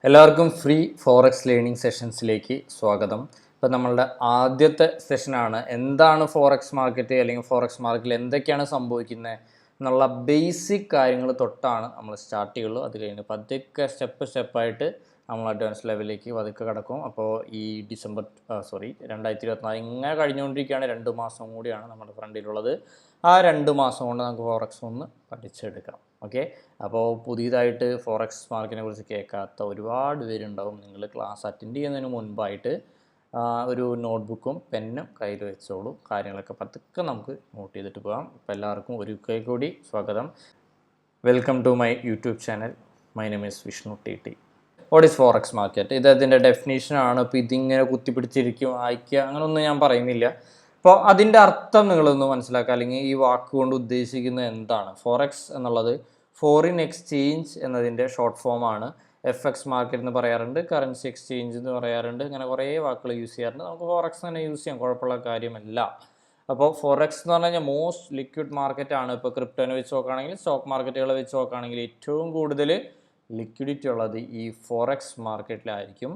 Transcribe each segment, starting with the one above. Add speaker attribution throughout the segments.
Speaker 1: എല്ലാവർക്കും free forex learning സെഷൻസിലേക്ക് സ്വാഗതം. ഇപ്പോൾ നമ്മളുടെ ആദ്യത്തെ സെഷനാണ് എന്താണ് ഫോറക്സ് മാർക്കറ്റ്, അല്ലെങ്കിൽ ഫോറക്സ് മാർക്കറ്റിൽ എന്തൊക്കെയാണ് സംഭവിക്കുന്നത് എന്നുള്ള ബേസിക് കാര്യങ്ങൾ തൊട്ടാണ് നമ്മൾ സ്റ്റാർട്ട് ചെയ്യുള്ളൂ. അത് കഴിഞ്ഞ് പതുക്കെ സ്റ്റെപ്പായിട്ട് നമ്മൾ അഡ്വാൻസ് ലെവലിലേക്ക് പതുക്കെ കിടക്കും. അപ്പോൾ ഈ 2024 ഇങ്ങനെ കഴിഞ്ഞുകൊണ്ടിരിക്കുകയാണ്. 2 മാസം കൂടിയാണ് നമ്മുടെ ഫ്രണ്ടിലുള്ളത്. ആ 2 മാസം കൊണ്ട് നമുക്ക് ഫോറക്സ് ഒന്ന് പഠിച്ചെടുക്കാം. ഓക്കെ, അപ്പോൾ പുതിയതായിട്ട് ഫോറക്സ് മാർക്കറ്റിനെ കുറിച്ച് കേൾക്കാത്ത ഒരുപാട് പേരുണ്ടാവും. നിങ്ങൾ ക്ലാസ് അറ്റൻഡ് ചെയ്യുന്നതിന് മുൻപായിട്ട് ഒരു നോട്ട്ബുക്കും പെന്നും കയ്യിൽ വെച്ചോളൂ. കാര്യങ്ങളൊക്കെ പതുക്കെ നമുക്ക് നോട്ട് ചെയ്തിട്ട് പോകാം. അപ്പോൾ എല്ലാവർക്കും ഒരു കൈ കൂടി സ്വാഗതം. Welcome to my YouTube channel. My name is Vishnu T. What is forex market? ഇത് അതിൻ്റെ ഡെഫിനേഷനാണ്. ഇപ്പോൾ ഇതിങ്ങനെ കുത്തിപ്പിടിച്ചിരിക്കും വായിക്കുക അങ്ങനെയൊന്നും ഞാൻ പറയുന്നില്ല. അപ്പോൾ അതിൻ്റെ അർത്ഥം നിങ്ങളൊന്ന് മനസ്സിലാക്കുക, അല്ലെങ്കിൽ ഈ വാക്കുകൊണ്ട് ഉദ്ദേശിക്കുന്നത് എന്താണ്. ഫോറക്സ് എന്നുള്ളത് ഫോറിൻ എക്സ്ചേഞ്ച് എന്നതിൻ്റെ ഷോർട്ട് ഫോമാണ്. FX മാർക്കറ്റ് എന്ന് പറയാറുണ്ട്, കറൻസി എക്സ്ചേഞ്ച് എന്ന് പറയാറുണ്ട്, അങ്ങനെ കുറേ വാക്കുകൾ യൂസ് ചെയ്യാറുണ്ട്. നമുക്ക് ഫോറക്സ് തന്നെ യൂസ് ചെയ്യാം, കുഴപ്പമുള്ള കാര്യമല്ല. അപ്പോൾ ഫോറക്സ് എന്ന് പറഞ്ഞു കഴിഞ്ഞാൽ മോസ്റ്റ് ലിക്വിഡ് മാർക്കറ്റാണ്. ഇപ്പോൾ ക്രിപ്റ്റോനെ വെച്ച് നോക്കുകയാണെങ്കിൽ, സ്റ്റോക്ക് മാർക്കറ്റുകളെ വെച്ച് നോക്കുകയാണെങ്കിൽ ഏറ്റവും കൂടുതൽ ലിക്വിഡിറ്റി ഉള്ളത് ഈ ഫോറക്സ് മാർക്കറ്റിലായിരിക്കും.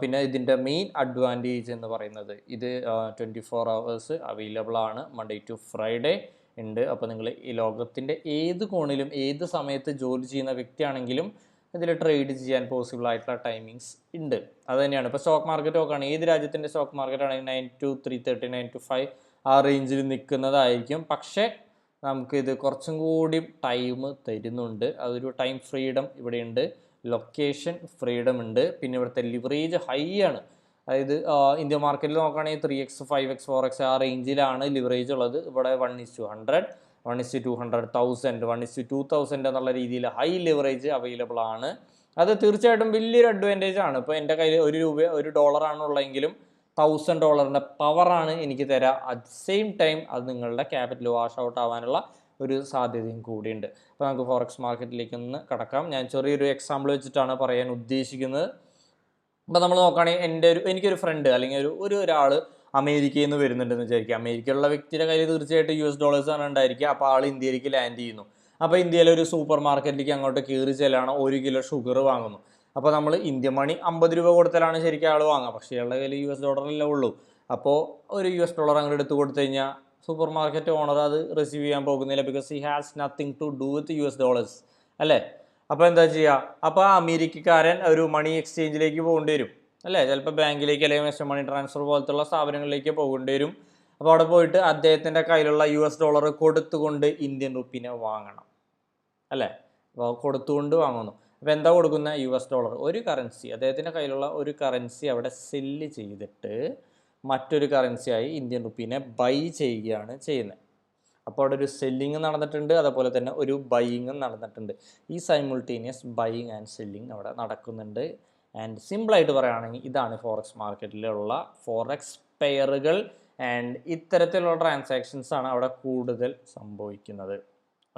Speaker 1: പിന്നെ ഇതിൻ്റെ മെയിൻ അഡ്വാൻറ്റേജ് എന്ന് പറയുന്നത് ഇത് 24 hours അവൈലബിൾ ആണ്, മൺഡേ ടു ഫ്രൈഡേ ഉണ്ട്. അപ്പോൾ നിങ്ങൾ ഈ ലോകത്തിൻ്റെ ഏത് കോണിലും ഏത് സമയത്ത് ജോലി ചെയ്യുന്ന വ്യക്തിയാണെങ്കിലും ഇതിൽ ട്രേഡ് ചെയ്യാൻ പോസിബിൾ ആയിട്ടുള്ള ടൈമിങ്സ് ഉണ്ട്. അത് തന്നെയാണ്. ഇപ്പോൾ സ്റ്റോക്ക് മാർക്കറ്റ് നോക്കുകയാണെങ്കിൽ ഏത് രാജ്യത്തിൻ്റെ സ്റ്റോക്ക് മാർക്കറ്റ് ആണെങ്കിൽ 9 to 3:30, 9 to 5 ആ റേഞ്ചിൽ നിൽക്കുന്നതായിരിക്കും. പക്ഷേ നമുക്കിത് കുറച്ചും കൂടി ടൈം തരുന്നുണ്ട്. അതൊരു ടൈം ഫ്രീഡം ഇവിടെയുണ്ട്, ലൊക്കേഷൻ ഫ്രീഡം ഉണ്ട്, പിന്നെ ഇവിടുത്തെ ലിവറേജ് ഹൈ ആണ്. അതായത് ഇന്ത്യ മാർക്കറ്റിൽ നോക്കുകയാണെങ്കിൽ 3x 5x 4x ആ റേഞ്ചിലാണ് ലിവറേജ് ഉള്ളത്. ഇവിടെ 1:100, 1:200, 1000, 1:2000 എന്നുള്ള രീതിയിൽ ഹൈ ലിവറേജ് അവൈലബിൾ ആണ്. അത് തീർച്ചയായിട്ടും വലിയൊരു അഡ്വാൻറ്റേജ് ആണ്. ഇപ്പോൾ എൻ്റെ കയ്യിൽ $1 ആണുള്ളതെങ്കിലും $1000 പവറാണ് എനിക്ക് തരാം. അറ്റ് സെയിം ടൈം അത് നിങ്ങളുടെ ക്യാപിറ്റൽ വാഷ് ഔട്ട് ആവാനുള്ള ഒരു സാധ്യതയും കൂടിയുണ്ട്. അപ്പോൾ നമുക്ക് ഫോറക്സ് മാർക്കറ്റിലേക്ക് ഒന്ന് കടക്കാം. ഞാൻ ചെറിയൊരു എക്സാമ്പിൾ വെച്ചിട്ടാണ് പറയാൻ ഉദ്ദേശിക്കുന്നത്. അപ്പോൾ നമ്മൾ നോക്കുകയാണെങ്കിൽ എനിക്കൊരു ഫ്രണ്ട് അല്ലെങ്കിൽ ഒരാൾ അമേരിക്കയിൽ നിന്ന് വരുന്നുണ്ടെന്ന് വിചാരിക്കുക. അമേരിക്കയിലുള്ള വ്യക്തിയുടെ കയ്യിൽ തീർച്ചയായിട്ടും US$ ആണ് ഉണ്ടായിരിക്കുക. അപ്പോൾ ആൾ ഇന്ത്യയിലേക്ക് ലാൻഡ് ചെയ്യുന്നു. അപ്പോൾ ഇന്ത്യയിലെ ഒരു സൂപ്പർ മാർക്കറ്റിലേക്ക് അങ്ങോട്ട് കയറി ചെല്ലാണ്, 1 കിലോ ഷുഗർ വാങ്ങുന്നു. അപ്പോൾ നമ്മൾ ഇന്ത്യൻ മണി 50 രൂപ കൊടുത്താലാണ് ശരിക്കും ആൾ വാങ്ങുക. പക്ഷേ ഇയാളുടെ കയ്യിൽ $US$ ഉള്ളൂ. അപ്പോൾ ഒരു $US$ അങ്ങോട്ട് എടുത്ത് കൊടുത്തു കഴിഞ്ഞാൽ സൂപ്പർ മാർക്കറ്റ് ഓണർ അത് റിസീവ് ചെയ്യാൻ പോകുന്നില്ല. Because he has nothing to do with $US അല്ലേ. അപ്പോൾ എന്താ ചെയ്യുക? അപ്പോൾ അമേരിക്കക്കാരൻ ഒരു മണി എക്സ്ചേഞ്ചിലേക്ക് പോകേണ്ടി വരും അല്ലേ. ചിലപ്പോൾ ബാങ്കിലേക്ക് അല്ലെങ്കിൽ വെസ്റ്റേൺ മണി ട്രാൻസ്ഫർ പോലത്തുള്ള സ്ഥാപനങ്ങളിലേക്ക് പോകേണ്ടി വരും. അപ്പോൾ അവിടെ പോയിട്ട് അദ്ദേഹത്തിൻ്റെ കയ്യിലുള്ള $US കൊടുത്തുകൊണ്ട് ഇന്ത്യൻ റുപ്പീനെ വാങ്ങണം അല്ലേ. അപ്പോൾ കൊടുത്തുകൊണ്ട് വാങ്ങുന്നു. അപ്പോൾ എന്താ കൊടുക്കുന്ന $US, ഒരു കറൻസി, അദ്ദേഹത്തിൻ്റെ കയ്യിലുള്ള ഒരു കറൻസി അവിടെ സെല്ല് ചെയ്തിട്ട് മറ്റൊരു കറൻസിയായി ഇന്ത്യൻ റുപ്പീനെ ബൈ ചെയ്യുകയാണ് ചെയ്യുന്നത്. അപ്പോൾ അവിടെ ഒരു സെല്ലിങ് നടന്നിട്ടുണ്ട്, അതുപോലെ തന്നെ ഒരു ബൈയിങ്ങും നടന്നിട്ടുണ്ട്. ഈ സൈമിൾട്ടേനിയസ് ബൈയിങ് ആൻഡ് സെല്ലിങ് അവിടെ നടക്കുന്നുണ്ട്. ആൻഡ് സിമ്പിളായിട്ട് പറയുകയാണെങ്കിൽ ഇതാണ് ഫോറക്സ് മാർക്കറ്റിലുള്ള ഫോറക്സ് പെയറുകൾ. ആൻഡ് ഇത്തരത്തിലുള്ള ട്രാൻസാക്ഷൻസ് ആണ് അവിടെ കൂടുതൽ സംഭവിക്കുന്നത്.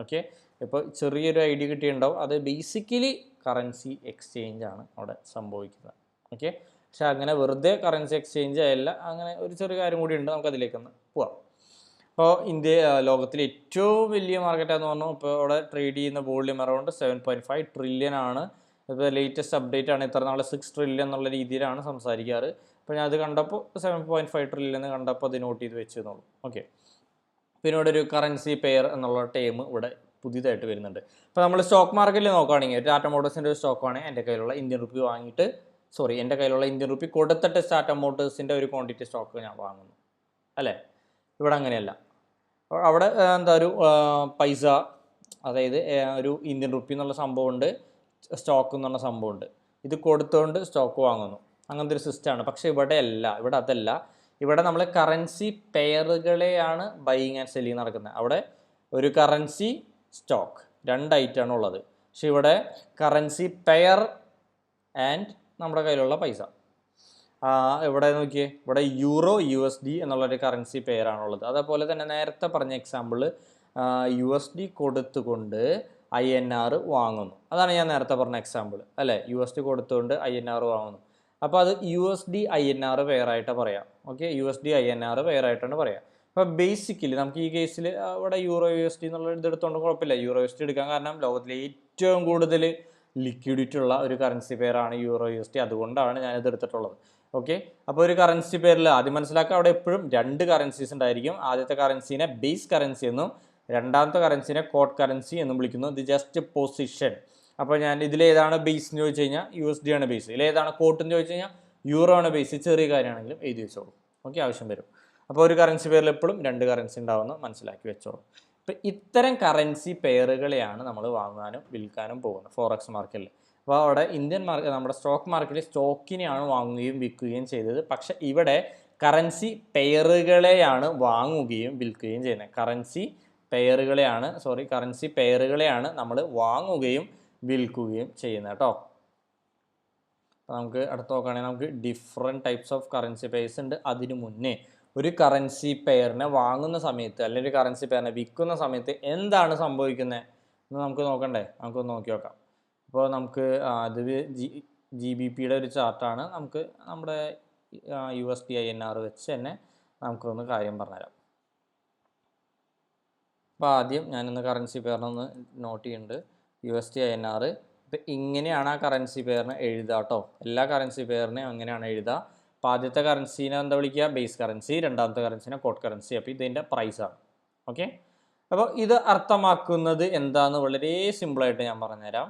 Speaker 1: ഓക്കെ, ഇപ്പോൾ ചെറിയൊരു ഐഡിയ കിട്ടിയിട്ടുണ്ടാവും. അത് ബേസിക്കലി കറൻസി എക്സ്ചേഞ്ച് ആണ് അവിടെ സംഭവിക്കുന്നത്. ഓക്കെ, പക്ഷെ അങ്ങനെ വെറുതെ കറൻസി എക്സ്ചേഞ്ച് അല്ല, അങ്ങനെ ഒരു ചെറിയ കാര്യം കൂടി ഉണ്ട്. നമുക്കതിലേക്കൊന്ന് പോവാം. ഇപ്പോൾ ലോകത്തിലെ ഏറ്റവും വലിയ മാർക്കറ്റാന്ന് പറഞ്ഞു. ഇപ്പോൾ അവിടെ ട്രേഡ് ചെയ്യുന്ന വോള്യൂം അറൗണ്ട് 7.5 ട്രില്യൺ ആണ്. ഇപ്പോൾ ലേറ്റസ്റ്റ് അപ്ഡേറ്റ് ആണ്. ഇത്ര നാളെ 6 ട്രില്യൺ എന്നുള്ള രീതിയിലാണ് സംസാരിക്കാറ്. അപ്പോൾ ഞാൻ അത് കണ്ടപ്പോൾ 7.5 ട്രില്യൺ എന്ന് കണ്ടപ്പോൾ അത് നോട്ട് ചെയ്ത് വെച്ച് തന്നുള്ളൂ. ഓക്കെ, പിന്നെ ഇവിടെ ഒരു കറൻസി പെയർ എന്നുള്ള ടേം ഇവിടെ പുതിയതായിട്ട് വരുന്നുണ്ട്. ഇപ്പോൾ നമ്മൾ സ്റ്റോക്ക് മാർക്കറ്റിൽ നോക്കുകയാണെങ്കിൽ ടാറ്റ മോട്ടോഴ്സിൻ്റെ ഒരു സ്റ്റോക്കാണ് എൻ്റെ കയ്യിലുള്ള ഇന്ത്യൻ റുപ്പി വാങ്ങിയിട്ട് എൻ്റെ കയ്യിലുള്ള ഇന്ത്യൻ റുപ്പി കൊടുത്തിട്ട് ടാറ്റ മോട്ടോഴ്സിൻ്റെ ഒരു ക്വാണ്ടിറ്റി സ്റ്റോക്ക് ഞാൻ വാങ്ങുന്നു അല്ലേ. ഇവിടെ അങ്ങനെയല്ല. അവിടെ ഒരു പൈസ, അതായത് ഒരു ഇന്ത്യൻ റുപ്പി എന്നുള്ള സംഭവമുണ്ട്, സ്റ്റോക്ക് എന്നുള്ള സംഭവമുണ്ട്. ഇത് കൊടുത്തുകൊണ്ട് സ്റ്റോക്ക് വാങ്ങുന്നു. അങ്ങനത്തെ ഒരു സിസ്റ്റമാണ്. പക്ഷേ ഇവിടെ അതല്ല. ഇവിടെ നമ്മൾ കറൻസി പെയറുകളെയാണ് ബൈയിങ് ആൻഡ് സെല്ലിങ് നടക്കുന്നത്. അവിടെ ഒരു കറൻസി സ്റ്റോക്ക് 2 ഐറ്റമാണ് ഉള്ളത്. പക്ഷെ ഇവിടെ കറൻസി പെയർ ആൻഡ് നമ്മുടെ കയ്യിലുള്ള പൈസ. ഇവിടെ നോക്കിയേ, ഇവിടെ USD എന്നുള്ളൊരു കറൻസി പെയറാണുള്ളത്. അതേപോലെ തന്നെ നേരത്തെ പറഞ്ഞ എക്സാമ്പിൾ USD കൊടുത്തുകൊണ്ട് INR വാങ്ങുന്നു. അതാണ് ഞാൻ നേരത്തെ പറഞ്ഞ എക്സാമ്പിൾ അല്ലേ. USD കൊടുത്തുകൊണ്ട് INR വാങ്ങുന്നു. അപ്പോൾ അത് USD INR പെയറായിട്ടാണ് പറയാം. ഓക്കെ, USD INR പെയറായിട്ടാണ് പറയാം. അപ്പോൾ ബേസിക്കലി നമുക്ക് ഈ കേസിൽ ഇവിടെ USD എന്നുള്ള ഇതെടുത്തോണ്ട് കുഴപ്പമില്ല. USD എടുക്കാൻ കാരണം ലോകത്തിലെ ഏറ്റവും കൂടുതൽ ലിക്വിഡിറ്റി ഉള്ള ഒരു കറൻസി പെയറാണ് യൂറോ USD. അതുകൊണ്ടാണ് ഞാനിത് എടുത്തിട്ടുള്ളത്. ഓക്കെ, അപ്പോൾ ഒരു കറൻസി പെയറിൽ ആദ്യം മനസ്സിലാക്കുക, അവിടെ എപ്പോഴും രണ്ട് കറൻസീസ് ഉണ്ടായിരിക്കും. ആദ്യത്തെ കറൻസീനെ ബേസ് കറൻസി എന്നും രണ്ടാമത്തെ കറൻസീനെ കോഡ് കറൻസി എന്നും വിളിക്കുന്നു. ഇത് ജസ്റ്റ് പൊസിഷൻ. അപ്പോൾ ഞാൻ ഇതിലേതാണ് ബേസ് എന്ന് ചോദിച്ചു കഴിഞ്ഞാൽ USD ആണ് ബേസ്, ഇതിലേതാണ് കോട്ട് എന്ന് ചോദിച്ചു കഴിഞ്ഞാൽ യൂറോ ആണ് ബേസ്. ചെറിയ കാര്യമാണെങ്കിലും എഴുതി വെച്ചോളൂ. ഓക്കെ, ആവശ്യം വരും. അപ്പോൾ ഒരു കറൻസി പെയറിൽ എപ്പോഴും രണ്ട് കറൻസി ഉണ്ടാവുമെന്ന് മനസ്സിലാക്കി വെച്ചോളൂ. ഇപ്പോൾ ഇത്തരം കറൻസി പെയറുകളെയാണ് നമ്മൾ വാങ്ങാനും വിൽക്കാനും പോകുന്നത് ഫോറക്സ് മാർക്കറ്റിൽ. അപ്പോൾ അവിടെ ഇന്ത്യൻ മാർക്കറ്റ്, നമ്മുടെ സ്റ്റോക്ക് മാർക്കറ്റിൽ സ്റ്റോക്കിനെയാണ് വാങ്ങുകയും വിൽക്കുകയും ചെയ്തത്. പക്ഷെ ഇവിടെ കറൻസി പെയറുകളെയാണ് വാങ്ങുകയും വിൽക്കുകയും ചെയ്യുന്നത്. കറൻസി പെയറുകളെയാണ് നമ്മൾ വാങ്ങുകയും വിൽക്കുകയും ചെയ്യുന്നത് കേട്ടോ. നമുക്ക് അടുത്ത് നോക്കുകയാണെങ്കിൽ നമുക്ക് different types of currency pairs ഉണ്ട്. അതിനു മുന്നേ ഒരു കറൻസി പെയറിനെ വാങ്ങുന്ന സമയത്ത് അല്ലെങ്കിൽ ഒരു കറൻസി പെയറിനെ വിൽക്കുന്ന സമയത്ത് എന്താണ് സംഭവിക്കുന്നത് എന്ന് നമുക്ക് നോക്കണ്ടേ? നമുക്കൊന്ന് നോക്കി നോക്കാം. അപ്പോൾ നമുക്ക് അത് GBPയുടെ ഒരു ചാർട്ടാണ്. നമുക്ക് നമ്മുടെ USD INR വെച്ച് തന്നെ നമുക്കൊന്ന് കാര്യം പറഞ്ഞുതരാം. അപ്പോൾ ആദ്യം ഞാനിന്ന് കറൻസി പെയറിനൊന്ന് നോട്ട് ചെയ്യുന്നുണ്ട്. USD INR. ഇപ്പം ഇങ്ങനെയാണ് ആ കറൻസി പെയറിനെ എഴുതുക കേട്ടോ. എല്ലാ കറൻസി പെയറിനെയും അങ്ങനെയാണ് എഴുതുക. അപ്പോൾ ആദ്യത്തെ കറൻസീനെ എന്താ വിളിക്കുക? Base currency. രണ്ടാമത്തെ കറൻസീനെ കോഡ് കറൻസി. അപ്പോൾ ഇതിൻ്റെ പ്രൈസാണ്. ഓക്കെ, അപ്പോൾ ഇത് അർത്ഥമാക്കുന്നത് എന്താണെന്ന് വളരെ സിമ്പിളായിട്ട് ഞാൻ പറഞ്ഞുതരാം.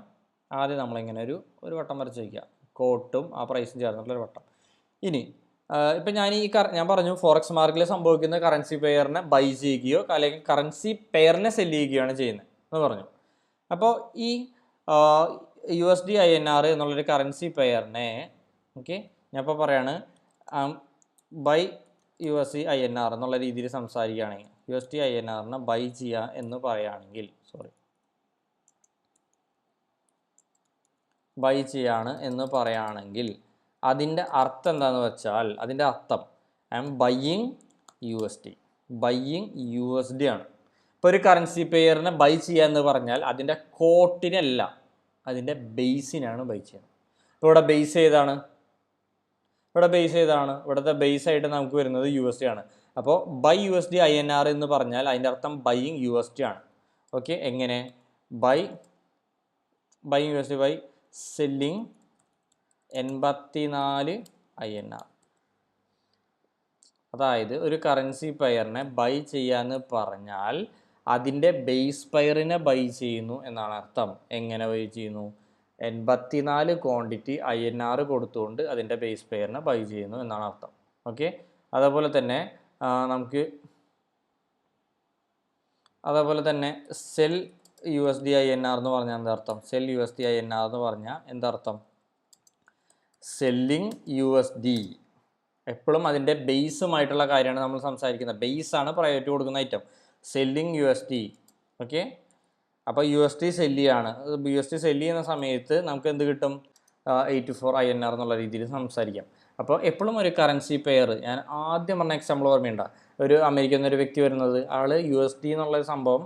Speaker 1: ആദ്യം നമ്മളിങ്ങനെ ഒരു വട്ടം വരച്ച് വയ്ക്കുക, കോട്ടും ആ പ്രൈസും ചേർന്നിട്ടുള്ളൊരു വട്ടം. ഇനി ഇപ്പം ഞാൻ പറഞ്ഞു ഫോറക്സ് മാർക്കറ്റിൽ സംഭവിക്കുന്ന കറൻസി പെയറിനെ ബൈ ചെയ്യുകയോ അല്ലെങ്കിൽ കറൻസി പെയറിനെ സെല്ല് ചെയ്യുകയാണ് ചെയ്യുന്നത് എന്ന് പറഞ്ഞു. അപ്പോൾ ഈ USD INR എന്നുള്ളൊരു കറൻസി പെയറിനെ, ഓക്കെ, ഞാൻ ഇപ്പോൾ പറയാണ് ബൈ USD INR എന്നുള്ള രീതിയിൽ സംസാരിക്കുകയാണെങ്കിൽ, USD INRനെ ബൈ ചെയ്യുക എന്ന് പറയുകയാണെങ്കിൽ, ബൈ ചെയ്യാണ് എന്ന് പറയുകയാണെങ്കിൽ അതിൻ്റെ അർത്ഥം എന്താണെന്ന് വെച്ചാൽ, അതിൻ്റെ അർത്ഥം ഐ എം ബൈയിങ് USD ആണ്. ഇപ്പോൾ ഒരു കറൻസി പെയറിനെ ബൈ ചെയ്യുക എന്ന് പറഞ്ഞാൽ അതിൻ്റെ കോട്ടിനല്ല, അതിൻ്റെ ബേസിനാണ് ബൈ ചെയ്യുന്നത്. ഇപ്പോൾ ഇവിടെ ബേസ് ഏതാണ്? ഇവിടുത്തെ ബേസ് ആയിട്ട് നമുക്ക് വരുന്നത് USD ആണ്. അപ്പോൾ ബൈ USD INR എന്ന് പറഞ്ഞാൽ അതിൻ്റെ അർത്ഥം ബൈയിങ് USD ആണ്. ഓക്കെ, എങ്ങനെ? Buying USD by selling 84 INR. അതായത് ഒരു കറൻസി പെയറിനെ ബൈ ചെയ്യാന്ന് പറഞ്ഞാൽ അതിൻ്റെ ബേസ് പെയറിനെ ബൈ ചെയ്യുന്നു എന്നാണ് അർത്ഥം. എങ്ങനെ ബൈ ചെയ്യുന്നു? 84 ക്വാണ്ടിറ്റി INR കൊടുത്തുകൊണ്ട് അതിൻ്റെ ബേസ് പെയറിനെ ബൈ ചെയ്യുന്നു എന്നാണ് അർത്ഥം. ഓക്കെ, അതേപോലെ തന്നെ സെൽ USD INR എന്ന് പറഞ്ഞാൽ എന്താർത്ഥം? സെൽ USD INR എന്ന് പറഞ്ഞാൽ എന്താർത്ഥം? Selling USD. എപ്പോഴും അതിൻ്റെ ബേസുമായിട്ടുള്ള കാര്യമാണ് നമ്മൾ സംസാരിക്കുന്നത്. ബേസാണ് പ്രയോറിറ്റി കൊടുക്കുന്ന ഐറ്റം. Selling USD. ഓക്കെ, അപ്പോൾ USD സെല്ല് ചെയ്യാണ്. USD സെല്ല് ചെയ്യുന്ന സമയത്ത് നമുക്ക് എന്ത് കിട്ടും? 84 INR എന്നുള്ള രീതിയിൽ സംസാരിക്കാം. അപ്പോൾ എപ്പോഴും ഒരു കറൻസി പെയർ, ഞാൻ ആദ്യം പറഞ്ഞ എക്സാമ്പിൾ ഓർമ്മയുണ്ടോ? ഒരു അമേരിക്കയിൽ നിന്നൊരു വ്യക്തി വരുന്നത്, ആൾ USD എന്നുള്ളൊരു സംഭവം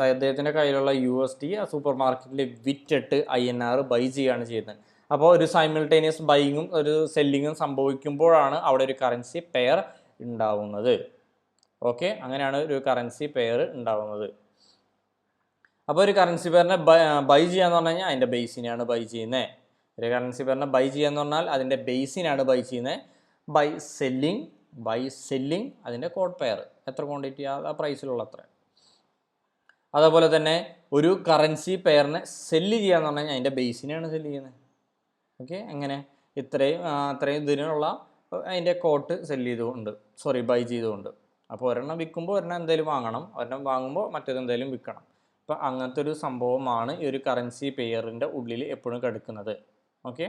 Speaker 1: അദ്ദേഹത്തിൻ്റെ കയ്യിലുള്ള USD സൂപ്പർ മാർക്കറ്റിൽ വിറ്റിട്ട് INR ബൈ ചെയ്യുകയാണ് ചെയ്യുന്നത്. അപ്പോൾ ഒരു സൈമിൾട്ടേനിയസ് ബൈയിങ്ങും ഒരു സെല്ലിങ്ങും സംഭവിക്കുമ്പോഴാണ് അവിടെ ഒരു കറൻസി പെയർ ഉണ്ടാവുന്നത്. ഓക്കെ, അങ്ങനെയാണ് ഒരു കറൻസി പെയർ ഉണ്ടാവുന്നത്. അപ്പോൾ ഒരു കറൻസി പെയറിനെ ബൈ ചെയ്യാന്ന് പറഞ്ഞു കഴിഞ്ഞാൽ അതിൻ്റെ ബേസിനെയാണ് ബൈ ചെയ്യുന്നത്. ഒരു കറൻസി പെയറിനെ ബൈ ചെയ്യാന്ന് പറഞ്ഞാൽ അതിൻ്റെ ബേസിനാണ് ബൈ ചെയ്യുന്നത്. ബൈ സെല്ലിങ് അതിൻ്റെ കോഡ് പെയർ, എത്ര ക്വാണ്ടിറ്റി ആ പ്രൈസിലുള്ള അത്ര. അതേപോലെ തന്നെ ഒരു കറൻസി പെയറിനെ സെല്ല് ചെയ്യാന്ന് പറഞ്ഞു കഴിഞ്ഞാൽ അതിൻ്റെ ബേസിനെയാണ് സെല്ല് ചെയ്യുന്നത്. ഓക്കെ, എങ്ങനെ? അത്രയും ഇതിനുള്ള അതിൻ്റെ കോട്ട് ബൈ ചെയ്തുകൊണ്ട്. അപ്പോൾ ഒരെണ്ണം വിൽക്കുമ്പോൾ ഒരെണ്ണം എന്തായാലും വാങ്ങണം, ഒരെണ്ണം വാങ്ങുമ്പോൾ മറ്റേതെന്തായാലും വിൽക്കണം. അപ്പോൾ അങ്ങനത്തെ ഒരു സംഭവമാണ് ഈ ഒരു കറൻസി പെയറിൻ്റെ ഉള്ളിൽ എപ്പോഴും കിടക്കുന്നത്. ഓക്കെ,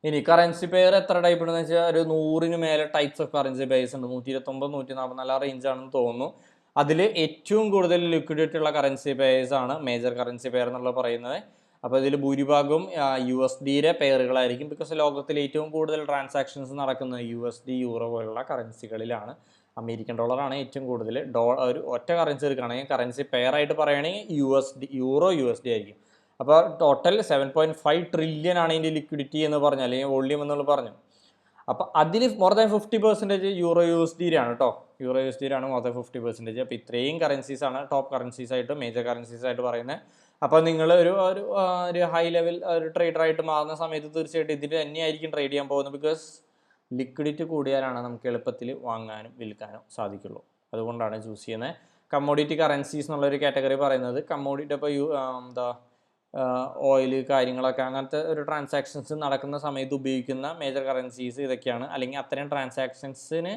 Speaker 1: ഇനി കറൻസി പെയർ എത്ര ടൈപ്പ് ഉണ്ടെന്ന് വെച്ചാൽ ഒരു 100 മേലെ ടൈപ്സ് ഓഫ് കറൻസി പെയർസ് ഉണ്ട്. 129, 144 റേഞ്ചാണെന്ന് തോന്നുന്നു. അതിൽ ഏറ്റവും കൂടുതൽ ലിക്വിഡിറ്റി ഉള്ള കറൻസി പെയർസ് ആണ് മേജർ കറൻസി പെയർ എന്നുള്ളത് പറയുന്നത്. അപ്പോൾ ഇതിൽ ഭൂരിഭാഗവും USDയുടെ പെയറുകളായിരിക്കും. ബിക്കോസ് ലോകത്തിൽ ഏറ്റവും കൂടുതൽ ട്രാൻസാക്ഷൻസ് നടക്കുന്നത് USD, യൂറോ പോലുള്ള കറൻസികളിലാണ്. അമേരിക്കൻ ഡോളറാണ് ഏറ്റവും കൂടുതൽ. ഒരു ഒറ്റ കറൻസി എടുക്കുകയാണെങ്കിൽ കറൻസി പെയറായിട്ട് പറയുകയാണെങ്കിൽ യൂറോ USD ആയിരിക്കും. അപ്പോൾ ടോട്ടൽ 7.5 ട്രില്യൺ ആണ് ഇതിൻ്റെ ലിക്വിഡിറ്റി എന്ന് പറഞ്ഞാൽ, അല്ലെങ്കിൽ വോള്യൂം എന്നുള്ളത് പറഞ്ഞു. അപ്പോൾ അതിൽ മോർ ദാൻ 50% യൂറോ USDയിലാണ് കേട്ടോ. More than 50%. അപ്പോൾ ഇത്രയും കറൻസീസാണ് ടോപ്പ് കറൻസീസ് ആയിട്ട്, മേജർ കറൻസീസ് ആയിട്ട് പറയുന്നത്. അപ്പോൾ നിങ്ങൾ ഒരു ഹൈ ലെവൽ ഒരു ട്രേഡറായിട്ട് മാറുന്ന സമയത്ത് തീർച്ചയായിട്ടും ഇതിൽ തന്നെയായിരിക്കും ട്രേഡ് ചെയ്യാൻ പോകുന്നത്. ബിക്കോസ് ലിക്വിഡിറ്റി കൂടിയാലാണ് നമുക്ക് എളുപ്പത്തിൽ വാങ്ങാനും വിൽക്കാനും സാധിക്കുള്ളൂ. അതുകൊണ്ടാണ് ചൂസ് ചെയ്യുന്നത്. കമ്മോഡിറ്റി കറൻസീസ് എന്നുള്ളൊരു കാറ്റഗറി പറയുന്നത് കമ്മോഡിറ്റി ഇപ്പോൾ എന്താ ഓയിൽ കാര്യങ്ങളൊക്കെ അങ്ങനത്തെ ഒരു ട്രാൻസാക്ഷൻസ് നടക്കുന്ന സമയത്ത് ഉപയോഗിക്കുന്ന മേജർ കറൻസീസ് ഇതൊക്കെയാണ്. അല്ലെങ്കിൽ അത്തരം ട്രാൻസാക്ഷൻസിന്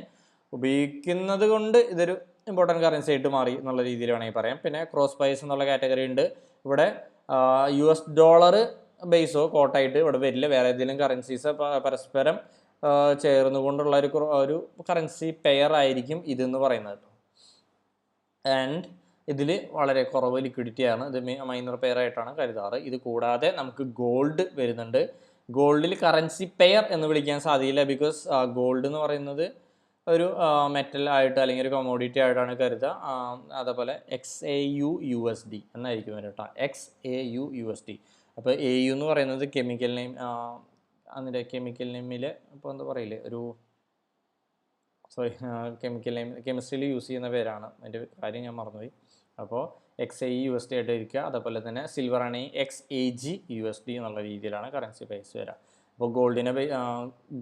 Speaker 1: ഉപയോഗിക്കുന്നത് കൊണ്ട് ഇതൊരു ഇമ്പോർട്ടൻറ്റ് കറൻസി ആയിട്ട് മാറി എന്നുള്ള രീതിയിൽ വേണമെങ്കിൽ പറയാം. പിന്നെ ക്രോസ് പ്രൈസ് എന്നുള്ള കാറ്റഗറി ഉണ്ട്. ഇവിടെ $US ബേസോ കോട്ടായിട്ട് ഇവിടെ വരില്ല. വേറെ ഏതെങ്കിലും കറൻസീസ് പരസ്പരം ചേർന്നുകൊണ്ടുള്ള ഒരു കറൻസി പെയർ ആയിരിക്കും ഇതെന്ന് പറയുന്നത്. ആൻഡ് ഇതിൽ വളരെ കുറവ് ലിക്വിഡിറ്റിയാണ്. ഇത് മൈനർ പെയർ ആയിട്ടാണ് കരുതാറ്. ഇത് കൂടാതെ നമുക്ക് ഗോൾഡ് വരുന്നുണ്ട്. ഗോൾഡിൽ കറൻസി പെയർ എന്ന് വിളിക്കാൻ സാധിക്കില്ല. ബിക്കോസ് ഗോൾഡ് എന്ന് പറയുന്നത് ഒരു മെറ്റൽ ആയിട്ട് അല്ലെങ്കിൽ ഒരു കമോഡിറ്റി ആയിട്ടാണ് കരുതുക. അതേപോലെ XAUUSD എന്നായിരിക്കും വരും കേട്ടോ. XAUUSD. അപ്പോൾ AU എന്ന് പറയുന്നത് കെമിക്കൽ നെയിം, അതിൻ്റെ കെമിക്കൽ നെയിമിൽ ഇപ്പോൾ എന്താ പറയില്ലേ, കെമിക്കൽ നെയിം കെമിസ്ട്രിയിൽ യൂസ് ചെയ്യുന്ന പേരാണ്. അതിൻ്റെ കാര്യം ഞാൻ മറന്നുപോയി. അപ്പോൾ XAUUSD ആയിട്ട് ഇരിക്കുക. അതേപോലെ തന്നെ സിൽവർ ആണെങ്കിൽ XAGUSD എന്നുള്ള രീതിയിലാണ് കറൻസി പ്രൈസ് വരിക. അപ്പോൾ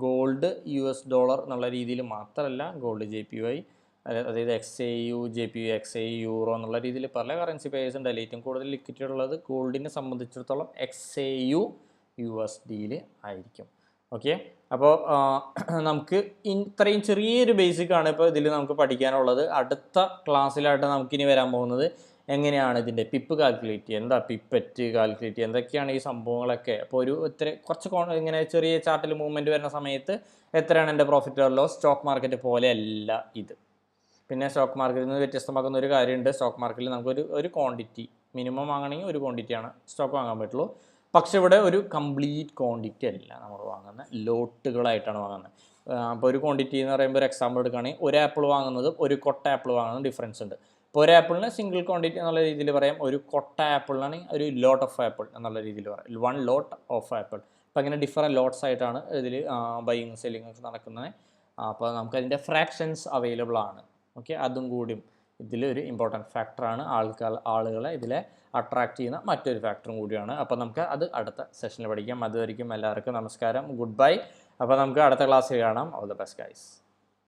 Speaker 1: ഗോൾഡ് $US എന്നുള്ള രീതിയിൽ മാത്രമല്ല ഗോൾഡ് JPY, അതായത് XAU JPY XAU യൂറോ എന്നുള്ള രീതിയിൽ പല കറൻസി പെയർസ് ഉണ്ട്. ഏറ്റവും കൂടുതൽ ലിക്വിഡിറ്റി ഉള്ളത് ഗോൾഡിനെ സംബന്ധിച്ചിടത്തോളം XAUUSD ആയിരിക്കും. ഓക്കെ, അപ്പോൾ നമുക്ക് ഇത്രയും ചെറിയൊരു ബേസിക്കാണ് ഇപ്പോൾ ഇതിൽ നമുക്ക് പഠിക്കാനുള്ളത്. അടുത്ത ക്ലാസ്സിലായിട്ട് നമുക്കിനി വരാൻ പോകുന്നത് എങ്ങനെയാണ് ഇതിൻ്റെ പിപ്പ് കാൽക്കുലേറ്റ് ചെയ്യുക, എന്താ പിപ്പറ്റ് കാൽക്കുലേറ്റ് ചെയ്യുക, എന്തൊക്കെയാണ് ഈ സംഭവങ്ങളൊക്കെ. അപ്പോൾ കുറച്ച് ഇങ്ങനെ ചെറിയ ചാർട്ടിൽ മൂവ്മെൻറ്റ് വരുന്ന സമയത്ത് എത്രയാണ് എൻ്റെ profit or loss. Stock market പോലെയല്ല ഇത്. പിന്നെ സ്റ്റോക്ക് മാർക്കറ്റിൽ നിന്ന് വ്യത്യസ്തമാക്കുന്ന ഒരു കാര്യമുണ്ട്. സ്റ്റോക്ക് മാർക്കറ്റിൽ നമുക്ക് ഒരു ക്വാണ്ടിറ്റി മിനിമം വാങ്ങണമെങ്കിൽ ഒരു ക്വാണ്ടിറ്റിയാണ് സ്റ്റോക്ക് വാങ്ങാൻ പറ്റുള്ളൂ. പക്ഷെ ഇവിടെ ഒരു കംപ്ലീറ്റ് ക്വാണ്ടിറ്റി അല്ല നമ്മൾ വാങ്ങുന്നത്, ലോട്ടുകളായിട്ടാണ് വാങ്ങുന്നത്. അപ്പോൾ ഒരു ക്വാണ്ടിറ്റി എന്ന് പറയുമ്പോൾ ഒരു എക്സാമ്പിൾ എടുക്കുകയാണെങ്കിൽ ഒരു ആപ്പിൾ വാങ്ങുന്നതും ഒരു കൊട്ട ആപ്പിൾ വാങ്ങുന്നതും ഡിഫറൻസ് ഉണ്ട്. ഇപ്പോൾ ഒരു ആപ്പിളിന് സിംഗിൾ ക്വാണ്ടിറ്റി എന്നുള്ള രീതിയിൽ പറയാം. ഒരു കൊട്ട ആപ്പിളിനാണെങ്കിൽ ഒരു ലോട്ട് ഓഫ് ആപ്പിൾ എന്നുള്ള രീതിയിൽ പറയാം, 1 lot ഓഫ് ആപ്പിൾ. അപ്പോൾ അങ്ങനെ ഡിഫറെൻറ്റ് ലോട്ട്സ് ആയിട്ടാണ് ഇതിൽ ബൈയിങ് സെല്ലിങ് ഒക്കെ നടക്കുന്നത്. അപ്പോൾ നമുക്കതിൻ്റെ ഫ്രാക്ഷൻസ് അവൈലബിൾ ആണ്. ഓക്കെ, അതും കൂടിയും ഇതിലൊരു ഇമ്പോർട്ടൻറ്റ് ഫാക്ടറാണ്. ആളുകളെ ഇതിലെ അട്രാക്റ്റ് ചെയ്യുന്ന മറ്റൊരു ഫാക്ടറും കൂടിയാണ്. അപ്പോൾ നമുക്ക് അത് അടുത്ത സെഷനിൽ പഠിക്കാം. അതുവരെയും എല്ലാവർക്കും നമസ്കാരം, ഗുഡ് ബൈ. അപ്പോൾ നമുക്ക് അടുത്ത ക്ലാസ്സിൽ കാണാം. All the best guys.